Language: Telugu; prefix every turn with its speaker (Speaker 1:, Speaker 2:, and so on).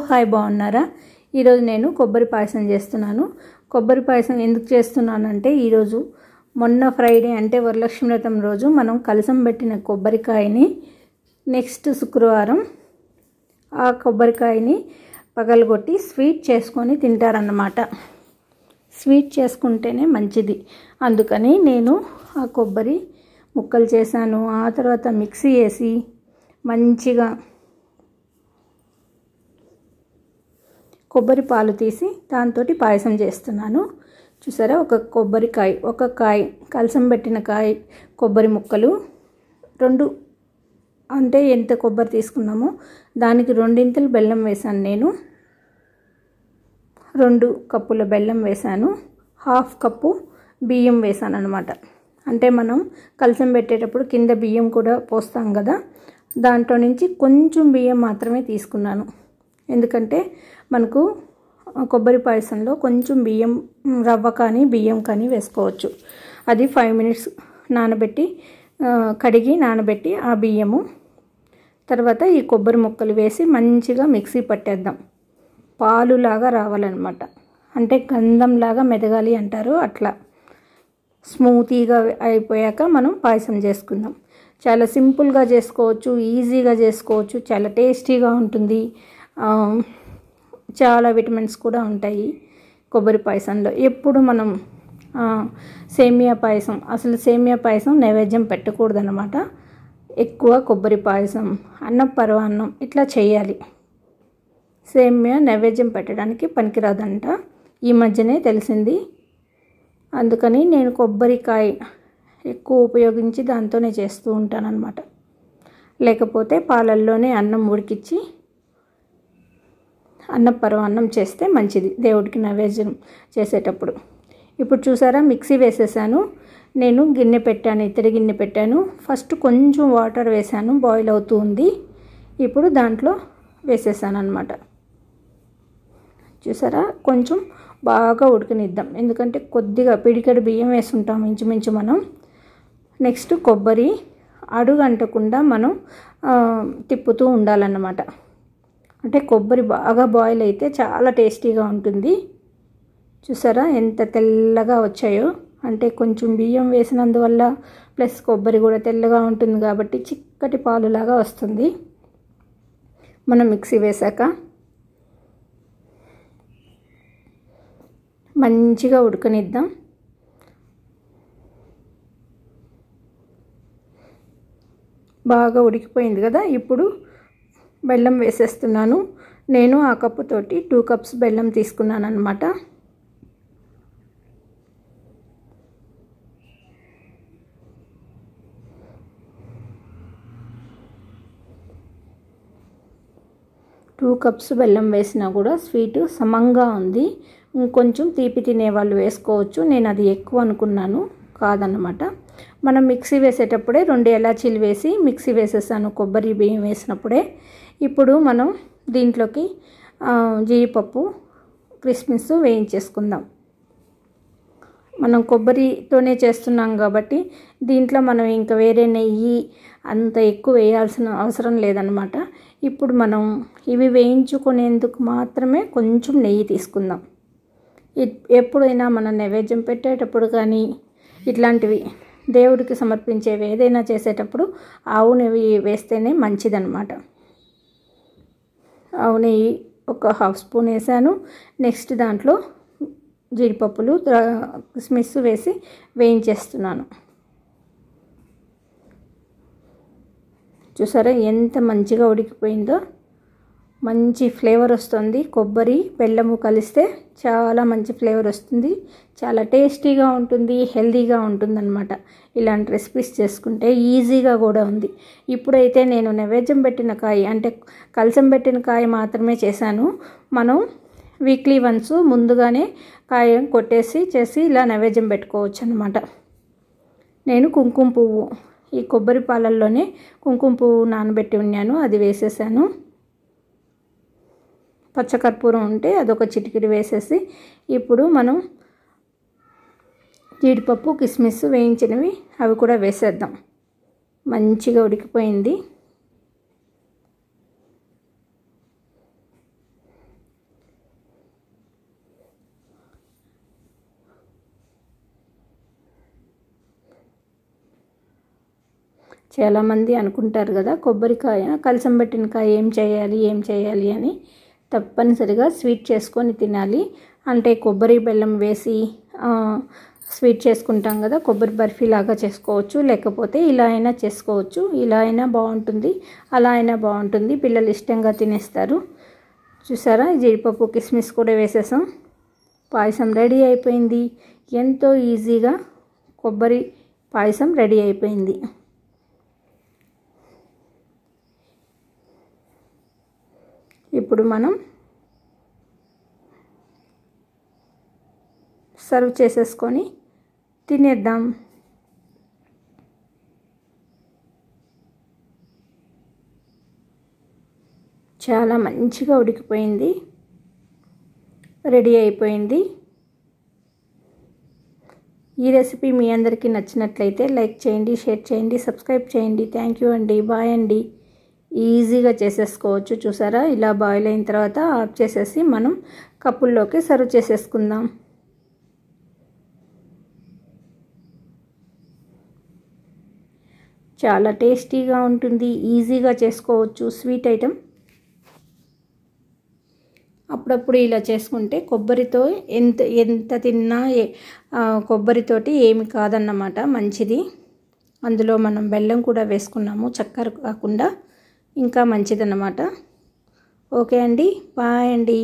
Speaker 1: హాయ్ బాగున్నారా? ఈరోజు నేను కొబ్బరి పాయసం చేస్తున్నాను. కొబ్బరి పాయసం ఎందుకు చేస్తున్నానంటే ఈరోజు మొన్న ఫ్రైడే అంటే వరలక్ష్మి వ్రతం రోజు మనం కలసం పెట్టిన కొబ్బరికాయని నెక్స్ట్ శుక్రవారం ఆ కొబ్బరికాయని పగలగొట్టి స్వీట్ చేసుకొని తింటారన్నమాట. స్వీట్ చేసుకుంటేనే మంచిది. అందుకని నేను ఆ కొబ్బరి ముక్కలు చేశాను. ఆ తర్వాత మిక్సీ వేసి మంచిగా కొబ్బరి పాలు తీసి దాంతో పాయసం చేస్తున్నాను. చూసారా, ఒక కాయ కలసం పెట్టిన కాయ కొబ్బరి ముక్కలు 2 అంటే ఎంత కొబ్బరి తీసుకున్నామో దానికి 2 బెల్లం వేసాను. నేను 2 కప్పుల బెల్లం వేసాను. 1/2 కప్పు బియ్యం వేసాను అన్నమాట. అంటే మనం కలసం పెట్టేటప్పుడు కింద బియ్యం కూడా పోస్తాం కదా, దాంట్లో నుంచి కొంచెం బియ్యం మాత్రమే తీసుకున్నాను. ఎందుకంటే మనకు కొబ్బరి పాయసంలో కొంచెం బియ్యం రవ్వ కానీ బియ్యం కానీ వేసుకోవచ్చు. అది 5 మినిట్స్ నానబెట్టి కడిగి నానబెట్టి ఆ బియ్యము తర్వాత ఈ కొబ్బరి ముక్కలు వేసి మంచిగా మిక్సీ పట్టేద్దాం. పాలులాగా రావాలన్నమాట. అంటే గంధంలాగా మెదగాలి అంటారు. అట్లా స్మూతీగా అయిపోయాక మనం పాయసం చేసుకుందాం. చాలా సింపుల్గా చేసుకోవచ్చు, ఈజీగా చేసుకోవచ్చు, చాలా టేస్టీగా ఉంటుంది. చాలా విటమిన్స్ కూడా ఉంటాయి కొబ్బరి పాయసంలో. ఎప్పుడు మనం సేమియా పాయసం నైవేద్యం పెట్టకూడదన్నమాట. ఎక్కువ కొబ్బరి పాయసం, పరమాన్నం ఇట్లా చేయాలి. సేమియా నైవేద్యం పెట్టడానికి పనికిరాదంట, ఈ మధ్యనే తెలిసింది. అందుకని నేను కొబ్బరికాయ ఎక్కువ ఉపయోగించి దాంతోనే చేస్తూ ఉంటానన్నమాట. లేకపోతే పాలల్లోనే అన్నం ఉడికించి పరమాన్నం చేస్తే మంచిది దేవుడికి నైవేద్యం చేసేటప్పుడు. ఇప్పుడు చూసారా, మిక్సీ వేసేసాను. నేను గిన్నె పెట్టాను, ఇత్తడి గిన్నె పెట్టాను. ఫస్ట్ కొంచెం వాటర్ వేసాను, బాయిల్ అవుతూ ఉంది. ఇప్పుడు దాంట్లో వేసేసాను అన్నమాట. చూసారా, కొంచెం బాగా ఉడకనిద్దాం. ఎందుకంటే కొద్దిగా పిడికెడు బియ్యం వేసుంటాం ఇంచుమించు మనం. నెక్స్ట్ కొబ్బరి అడుగు అంటకుండా మనం తిప్పుతూ ఉండాలన్నమాట. అంటే కొబ్బరి బాగా బాయిల్ అయితే చాలా టేస్టీగా ఉంటుంది. చూసారా ఎంత తెల్లగా వచ్చాయో. అంటే కొంచెం బియ్యం వేసినందువల్ల ప్లస్ కొబ్బరి కూడా తెల్లగా ఉంటుంది కాబట్టి చిక్కటి పాలులాగా వస్తుంది. మనం మిక్సీ వేసాక మంచిగా ఉడకనిద్దాం. బాగా ఉడికిపోయింది కదా. ఇప్పుడు బెల్లం వేసేస్తున్నాను. నేను ఆ కప్పుతోటి 2 కప్స్ బెల్లం తీసుకున్నాను అన్నమాట. టూ కప్స్ బెల్లం వేసినా కూడా స్వీట్ సమంగా ఉంది. కొంచెం తీపి తినేవాళ్ళు వేసుకోవచ్చు. నేను అది ఎక్కువ అనుకున్నాను, కాదన్నమాట. మనం మిక్సీ వేసేటప్పుడే 2 ఎలాచీలు వేసి మిక్సీ వేసేసాను కొబ్బరి బియ్యం వేసినప్పుడే. ఇప్పుడు మనం దీంట్లోకి జీడిపప్పు కిస్మిస్ వేయించేసుకుందాం. మనం కొబ్బరితోనే చేస్తున్నాం కాబట్టి దీంట్లో మనం ఇంకా వేరే నెయ్యి అంత ఎక్కువ వేయాల్సిన అవసరం లేదనమాట. ఇప్పుడు మనం ఇవి వేయించుకునేందుకు మాత్రమే కొంచెం నెయ్యి తీసుకుందాం. ఎప్పుడైనా మనం నైవేద్యం పెట్టేటప్పుడు కానీ ఇట్లాంటివి దేవుడికి సమర్పించేవి ఏదైనా చేసేటప్పుడు ఆవు నెయ్యి వేస్తేనే మంచిదన్నమాట. ఆవు నెయ్యి ఒక 1/2 స్పూన్ వేసాను. నెక్స్ట్ దాంట్లో జీడిపప్పులు కిస్మిస్ వేసి వేయించేస్తున్నాను. చూసారా ఎంత మంచిగా ఉడికిపోయిందో. మంచి ఫ్లేవర్ వస్తుంది. కొబ్బరి బెల్లము కలిస్తే చాలా మంచి ఫ్లేవర్ వస్తుంది. చాలా టేస్టీగా ఉంటుంది, హెల్తీగా ఉంటుందన్నమాట. ఇలాంటి రెసిపీస్ చేసుకుంటే ఈజీగా కూడా ఉంది. ఇప్పుడైతే నేను నైవేద్యం పెట్టిన కాయ అంటే కలసం పెట్టిన కాయ మాత్రమే చేశాను. మనం వీక్లీ వన్స్ ముందుగానే కాయ కొట్టేసి చేసి ఇలా నైవేద్యం పెట్టుకోవచ్చు అన్నమాట. నేను కుంకుమ పువ్వు ఈ కొబ్బరి పాలల్లోనే కుంకుమ పువ్వు నానబెట్టి ఉన్నాను, అది వేసేసాను. పచ్చకర్పూరం ఉంటే అదొక చిటికెడు వేసేసి ఇప్పుడు మనం జీడిపప్పు కిస్మిస్ వేయించినవి అవి కూడా వేసేద్దాం. మంచిగా ఉడికిపోయింది. చాలామంది అనుకుంటారు కదా కొబ్బరికాయ కలసం పెట్టిన కాయ ఏం చేయాలి అని. తప్పనిసరిగా స్వీట్ చేసుకొని తినాలి. అంటే కొబ్బరి బెల్లం వేసి స్వీట్ చేసుకుంటాం కదా, కొబ్బరి బర్ఫీ లాగా చేసుకోవచ్చు, లేకపోతే ఇలా అయినా చేసుకోవచ్చు. ఇలా అయినా బాగుంటుంది, అలా అయినా బాగుంటుంది. పిల్లలు ఇష్టంగా తినేస్తారు. చూసారా, జీడిపప్పు కిస్మిస్ కూడా వేసేసాం. పాయసం రెడీ అయిపోయింది. ఎంతో ఈజీగా కొబ్బరి పాయసం రెడీ అయిపోయింది. ఇప్పుడు మనం సర్వ్ చేసేసుకొని తినేద్దాం. చాలా మంచిగా ఉడికిపోయింది, రెడీ అయిపోయింది. ఈ రెసిపీ మీ అందరికీ నచ్చినట్లయితే లైక్ చేయండి, షేర్ చేయండి, సబ్స్క్రైబ్ చేయండి. థ్యాంక్ యూ అండి. బాయ్ అండి. ఈజీగా చేసేసుకోవచ్చు. చూసారా, ఇలా బాయిల్ అయిన తర్వాత ఆఫ్ చేసేసి మనం కప్పుల్లోకి సర్వ్ చేసేసుకుందాం. చాలా టేస్టీగా ఉంటుంది, ఈజీగా చేసుకోవచ్చు. స్వీట్ ఐటెం అప్పుడప్పుడు ఇలా చేసుకుంటే కొబ్బరితో ఎంత తిన్నా కొబ్బరితోటి ఏమి కాదన్నమాట, మంచిది. అందులో మనం బెల్లం కూడా వేసుకున్నాము, చక్కెర కాకుండా, ఇంకా మంచిదన్నమాట. ఓకే అండి, బాయ్ అండి.